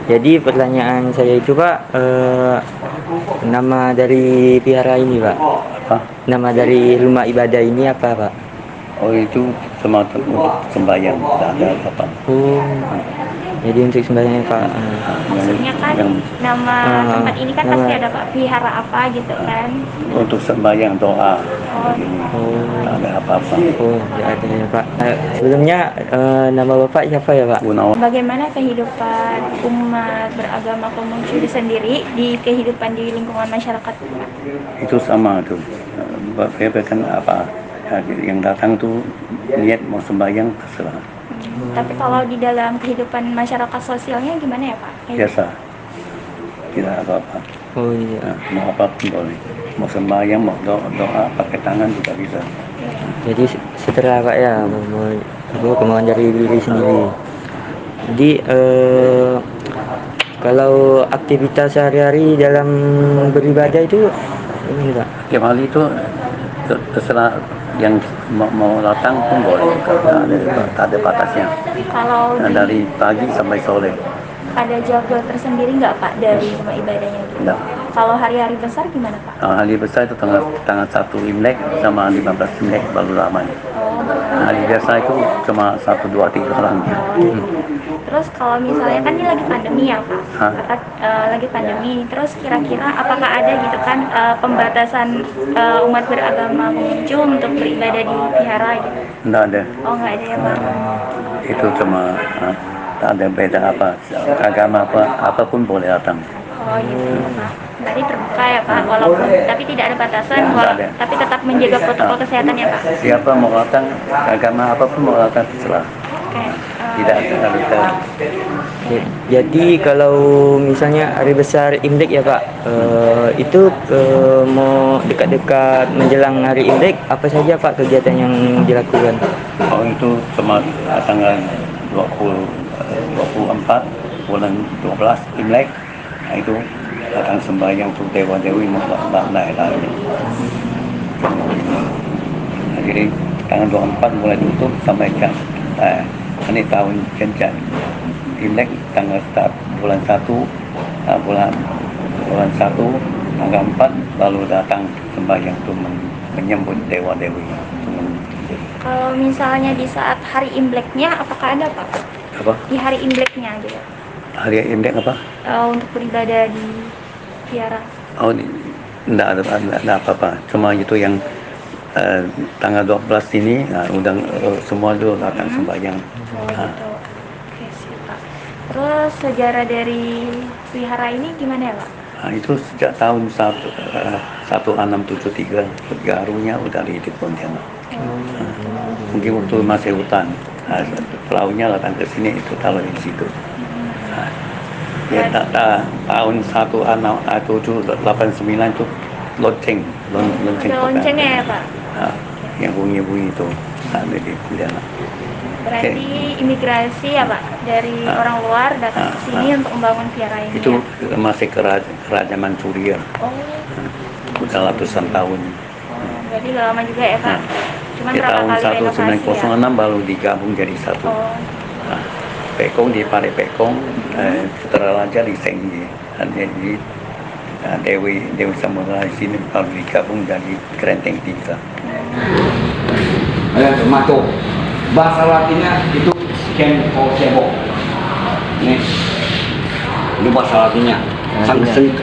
Jadi pertanyaan saya itu Pak, nama dari vihara ini Pak, Apa? nama dari rumah ibadah ini apa Pak? Oh itu semacam untuk sembahyang, tidak ada apa. Oh, jadi untuk sembahyang Pak. Maksudnya kan nama tempat ini kan nama- pasti ada Pak vihara apa gitu kan. Untuk sembahyang doa. Oh, Begini. Oh, Tak ada apa-apa. oh, ya ada ya Pak. Sebelumnya nama Bapak siapa ya Pak? Gunawan bagaimana kehidupan umat beragama Konghucu sendiri di kehidupan di lingkungan masyarakat? itu sama tuh. Kan apa? Yang datang tuh niat mau sembahyang terserah. Tapi kalau di dalam kehidupan masyarakat sosialnya gimana ya Pak? Biasa. Tidak apa-apa. Oh iya. Nah, mau apapun boleh. Mau sembahyang, mau doa pakai tangan juga bisa. Jadi setelah Pak ya kemauan dari diri sendiri. Jadi kalau aktivitas sehari-hari dalam beribadah itu ini Pak. Tiap hari itu terserah yang mau datang pun boleh. Tak ada batasnya. Kalau Nah, dari pagi sampai sore. ada jadwal tersendiri nggak Pak dari rumah ibadahnya gitu? Tidak. Kalau hari-hari besar gimana Pak? Hari besar itu tanggal 1 Imlek sama 15 Imlek baru ramai. Oh, Hari biasa itu cuma 1, 2, 3 orang. terus kalau misalnya kan ini lagi pandemi ya Pak, Hah? lagi pandemi, terus kira-kira apakah ada gitu kan pembatasan umat beragama Konghucu untuk beribadah di vihara gitu? Tidak ada. Oh nggak ada ya Pak? Itu cuma tak ada beda apa. Agama apapun boleh datang. Oh gitu Pak. Berarti terbuka ya Pak, walaupun tapi tidak ada batasan, Tidak ada. tapi tetap menjaga protokol kesehatan ya Pak. Siapa mau datang, agama apapun mau datang terserah. Oke. Tidak ada. Jadi kalau misalnya hari besar Imlek ya Pak, itu mau dekat-dekat menjelang hari Imlek, apa saja Pak kegiatan yang dilakukan? Oh itu cuma tanggal 24 bulan 12 Imlek. Nah, itu datang sembahyang untuk dewa-dewi lain-lain. Jadi tanggal 24 mulai tutup sampai ini tahun Cencan. Imlek tanggal bulan 1 bulan 1 tanggal 4 lalu datang sembahyang untuk menyambut dewa-dewi. Kalau misalnya di saat hari Imleknya, apakah ada Pak? Apa? Di hari Imleknya gitu. Hari Imlek apa? Untuk beribadah di vihara. Oh, enggak ada apa-apa. Cuma itu yang tanggal 12 ini undang semua dulu datang sembahyang. Oh gitu. Oke siap Pak. Terus sejarah dari vihara ini gimana ya Pak? Nah, itu sejak tahun 1673 garunya udah di Pontianak. Mungkin waktu masih hutan. Pelautnya datang ke sini itu taruh di situ. Ya tahun 1789 itu lonceng Ada loncengnya ya Pak? yang bunyi-bunyi itu ada di Pontianak. Berarti imigrasi ya Pak dari orang luar datang ke sini untuk membangun vihara ini Itu ya? masih kerajaan Manchuria. Oh, Udah ratusan tahun. berarti udah lama juga ya Pak? Cuman Di berapa tahun kali renovasi 1906 ya? baru digabung jadi satu. Oh, Pekong di Pare Pekong, Putra Raja di Senggi, jadi Dewi Samudra di sini baru digabung jadi Kerenteng Tiga. Termasuk bahasa Latinnya itu Sebo. Nih, itu bahasa Latinnya.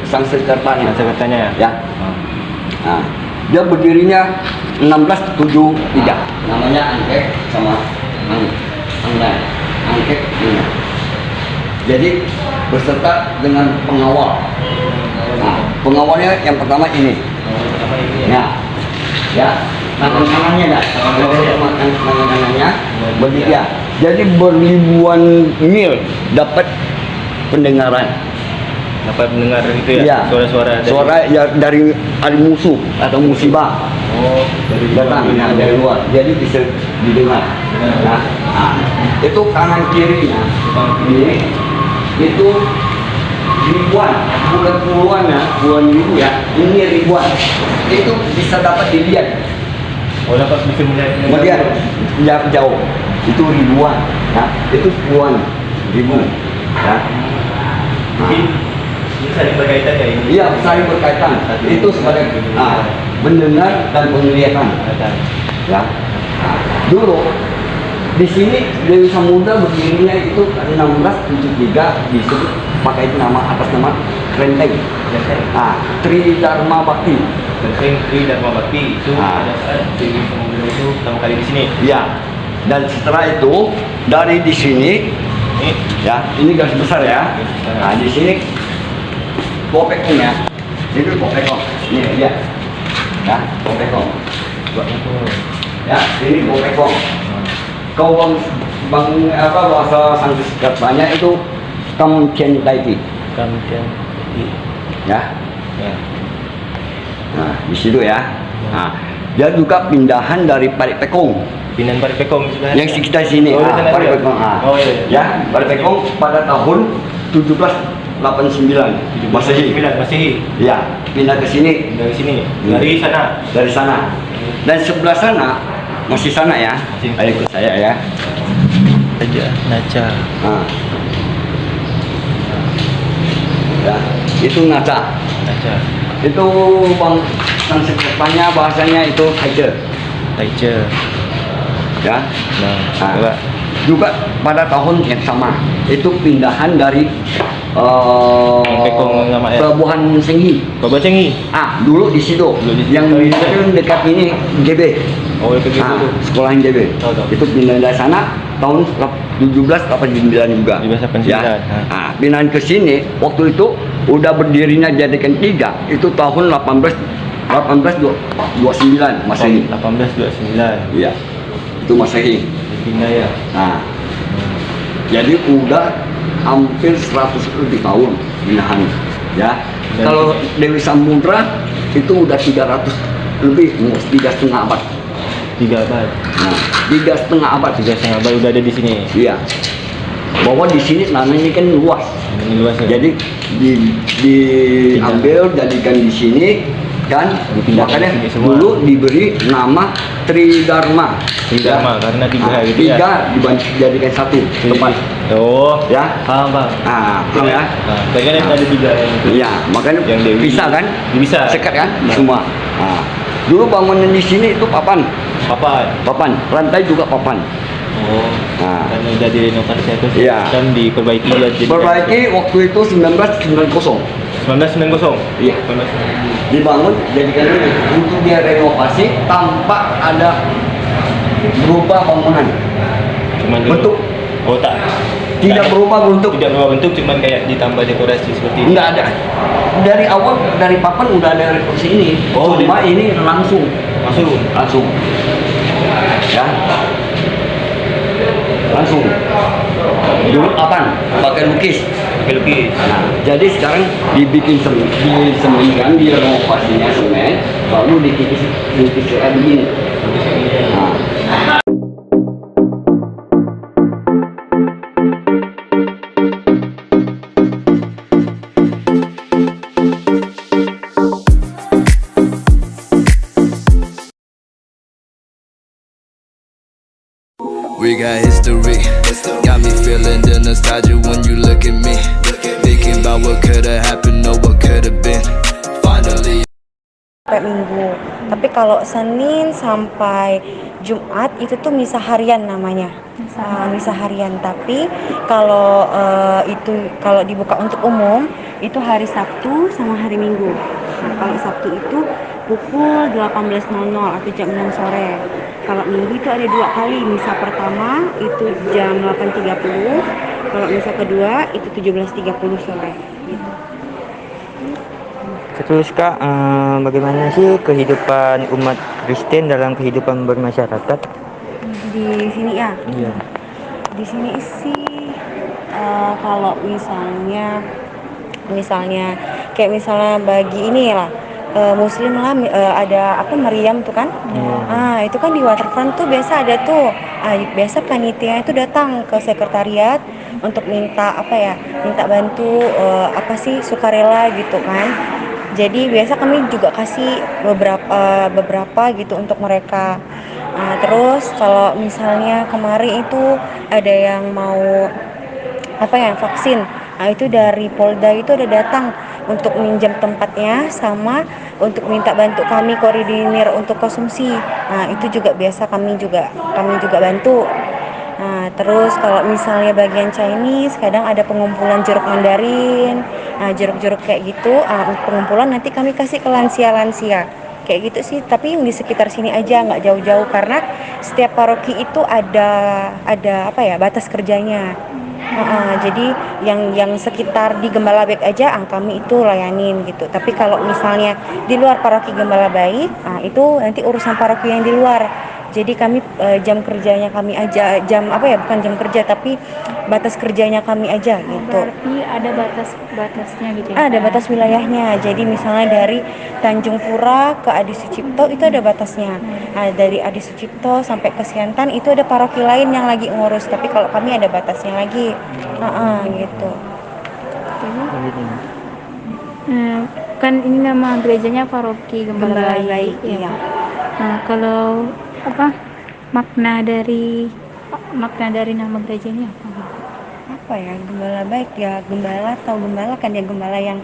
Sanskertanya. Katanya ya. Ya. Nah, dia berdirinya 1673. Namanya Angkek sama Angkek ini. Jadi beserta dengan pengawal. Nah, pengawalnya yang pertama ini. Ya, tangan kanannya dah. Tangan kanannya berdiri. Jadi berribuan mil dapat pendengaran. Dapat mendengar itu ya, Ya, suara-suara dari suara ya dari musuh atau musibah dari datang dari luar, jadi bisa didengar. Nah, itu kanan kirinya ini itu ribuan, bukan puluhan ya, puluhan ribu ya, ini ribuan. Itu bisa dapat dilihat. Oh, dapat bisa Melihat jarak jauh itu ribuan, ya, itu puluhan ribu, ya. Mungkin ini saling berkaitan ya ini. Iya, saling berkaitan. Itu sebagai mendengar dan penglihatan. Ya. Nah, dulu di sini Dewi Samudra berdirinya itu 1673 disebut pakai nama atas nama Klenteng. Tridharma Bakti. Klenteng Tridharma Bakti itu pada saat Dewi Samudra itu pertama kali di sini. Ya. Dan setelah itu dari di sini Ini ya, ini garis besar ya. Nah, di sini Bopekongnya. Ini Bopekong. Ini dia. Ya, Bopekong. Ya, ini Bopekong. Kau bang apa bahasa Sanskrit banyak itu Kamtian Daiti. kemudian Ya. ya. Nah, di situ ya. Nah, dia juga pindahan dari Paripekong. Pindahan Paripekong sebenarnya. Yang sekitar sini. Oh, di sana Paripekong. juga? Oh, iya. Ya, Paripekong pada tahun 1789 Masehi. Masehi. Ya, pindah ke sini Dari sini. Dari sana. dari sana. Dan sebelah sana masih sana ya. Masih. Ayo ikut saya ya. Saja Naca. Nah. Ya, itu Naca. Naca. Itu bang Sanskritnya bahasanya itu Haja. Taice. Ya. Nah, Nah, coba. juga pada tahun yang sama itu pindahan dari Pekong nama ya? Pelabuhan Senghi. Kau baca ni? Dulu di situ. Dulu di situ. Yang Oh, iya. itu dekat ini GB. Oh, pergi dulu. Sekolah GB. Tahu, tahu. Itu pindah dari sana tahun 1789 juga. 1789, Ya. Pindahan ke sini waktu itu udah berdirinya jadikan 3 itu tahun 1829 Masehi. 1829. Iya. Itu Masehi. Pindah ya. Nah, jadi udah hampir 100 lebih tahun pindahan. Ya. Dan- Kalau Dewi Samudra itu udah 300 lebih, 3,5 abad. 3 abad. Nah, 3,5 abad. 3,5 abad udah ada di sini. Iya. Bahwa di sini namanya kan luas. Ini luas ya. Jadi diambil jadikan di sini kan Dipindah makanya ke sini semua. dulu diberi nama Tridharma. Tridharma, karena tiga gitu ya. 3 dijadikan satu tempat. Oh, Ya. paham bang. Paham ya? Nah, tadi kan ada 3 yang Iya, makanya Yang Dewi. bisa kan? Bisa. Sekat kan? Nah. Semua. Nah, dulu bangunan di sini itu papan, papan. lantai juga papan. Oh, Nah. karena udah direnovasi terus Iya. kan diperbaiki ya jadi Perbaiki waktu itu 1990. 1990. Iya. 1990. Dibangun jadikan ini untuk dia renovasi tanpa ada berubah bangunan. Cuman Bentuk. Oh tak. Tidak berubah bentuk. Tidak berubah bentuk, cuman kayak ditambah dekorasi seperti ini. Enggak ada. Dari awal dari papan udah ada renovasi ini. Oh, Cuma ini langsung Masuk. ya. Langsung. Dulu papan pakai lukis. Lukis. Nah, jadi sekarang dibikin semen kan, direnovasinya semen, lalu dikikis kayak begini. Nah, We got history. Got me feeling the nostalgia when you look at me. Thinking about what could have happened or what could have been. Finally. Sampai Minggu. Tapi kalau Senin sampai Jumat itu tuh misa harian namanya. Misa harian. Tapi kalau kalau dibuka untuk umum itu hari Sabtu sama hari Minggu. Nah, kalau Sabtu itu pukul 18.00 atau jam 6 sore. Kalau Minggu itu ada 2 kali. Misa pertama itu jam 8.30. Kalau misa kedua itu 17.30 sore. Gitu. Terus Kak, bagaimana sih kehidupan umat Kristen dalam kehidupan bermasyarakat? Di sini ya. Iya. Di sini sih kalau misalnya kayak misalnya bagi ini lah Muslim lah ada apa Maryam tuh kan. Itu kan di waterfront tuh biasa ada tuh. Biasa panitia itu datang ke sekretariat untuk minta minta bantu sukarela gitu kan. Jadi biasa kami juga kasih beberapa gitu untuk mereka. Terus kalau misalnya kemarin itu ada yang mau vaksin. Nah, itu dari Polda itu ada datang untuk minjam tempatnya sama untuk minta bantu kami koordinir untuk konsumsi. Nah, itu juga biasa kami juga bantu. Nah, terus kalau misalnya bagian Chinese, kadang ada pengumpulan jeruk Mandarin. Nah, jeruk-jeruk kayak gitu, pengumpulan nanti kami kasih ke lansia-lansia. Kayak gitu sih, tapi yang di sekitar sini aja, nggak jauh-jauh karena setiap paroki itu ada apa ya, batas kerjanya. Jadi yang sekitar di Gembala Baik aja kami itu layanin gitu. Tapi kalau misalnya di luar paroki Gembala Baik, itu nanti urusan paroki yang di luar. Jadi kami jam kerjanya kami aja, bukan jam kerja tapi batas kerjanya kami aja gitu. Berarti ada batasnya gitu ya? Ada batas wilayahnya. Jadi misalnya dari Tanjung Pura ke Adi Sucipto itu ada batasnya. Nah, dari Adi Sucipto sampai ke Siantan itu ada paroki lain yang lagi ngurus. Tapi kalau kami ada batasnya lagi. Gitu. Kan ini nama gerejanya paroki Gembala Baik. Iya. Nah, kalau makna dari nama gereja ini apa? Apa ya, Gembala Baik ya, gembala atau gembala kan ya, gembala yang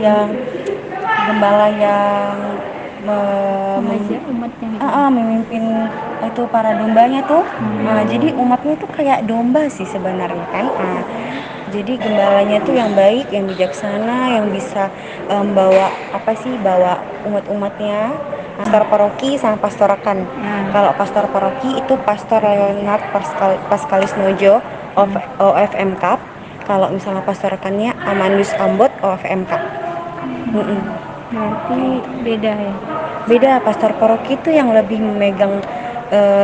yang gembala yang Mengajak umatnya gitu. memimpin itu para dombanya tuh. Nah, jadi umatnya itu kayak domba sih sebenarnya kan. Jadi gembalanya tuh yang baik, yang bijaksana, yang bisa bawa umat-umatnya. Pastor paroki sama pastorakan. Kalau pastor paroki itu Pastor Leonard Pascalis Nojo OFM Cup. Kalau misalnya pastorakannya Amandus Ambot OFM Cup. Berarti beda ya? Beda, pastor paroki itu yang lebih memegang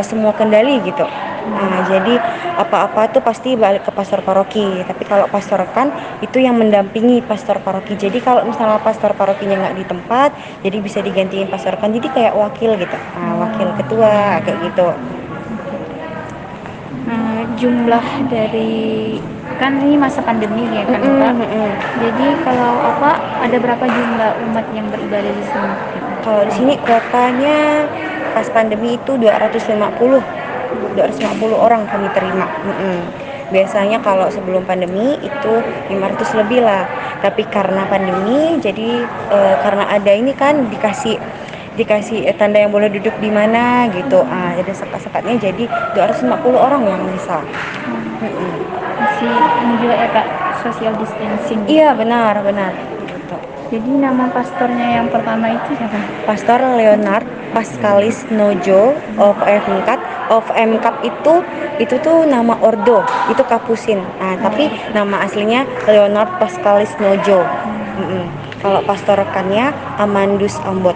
semua kendali gitu. Nah, jadi apa-apa tuh pasti balik ke pastor paroki. Tapi kalau pastor rekan itu yang mendampingi pastor paroki. Jadi kalau misalnya pastor parokinya nggak di tempat, jadi bisa digantiin pastor rekan. Jadi kayak wakil gitu. Wakil ketua kayak gitu. Jumlah dari kan ini masa pandemi ya kan Pak. Jadi kalau ada berapa jumlah umat yang beribadah di sini? Kalau di sini kuotanya pas pandemi itu 250 orang kami terima. Biasanya kalau sebelum pandemi itu 500 lebih lah. Tapi karena pandemi, jadi karena ada ini kan dikasih tanda yang boleh duduk di mana gitu. Ada sekat-sekatnya, jadi 250 orang yang bisa. Masih ini juga ya Kak, social distancing. Iya, benar gitu. Jadi nama pastornya yang pertama itu siapa? Pastor Leonard Pascalis Nojo of MCAP itu tuh nama ordo, itu kapusin. Tapi nama aslinya Leonard Pascalis Nojo. Kalau pastor rekannya Amandus Ambot.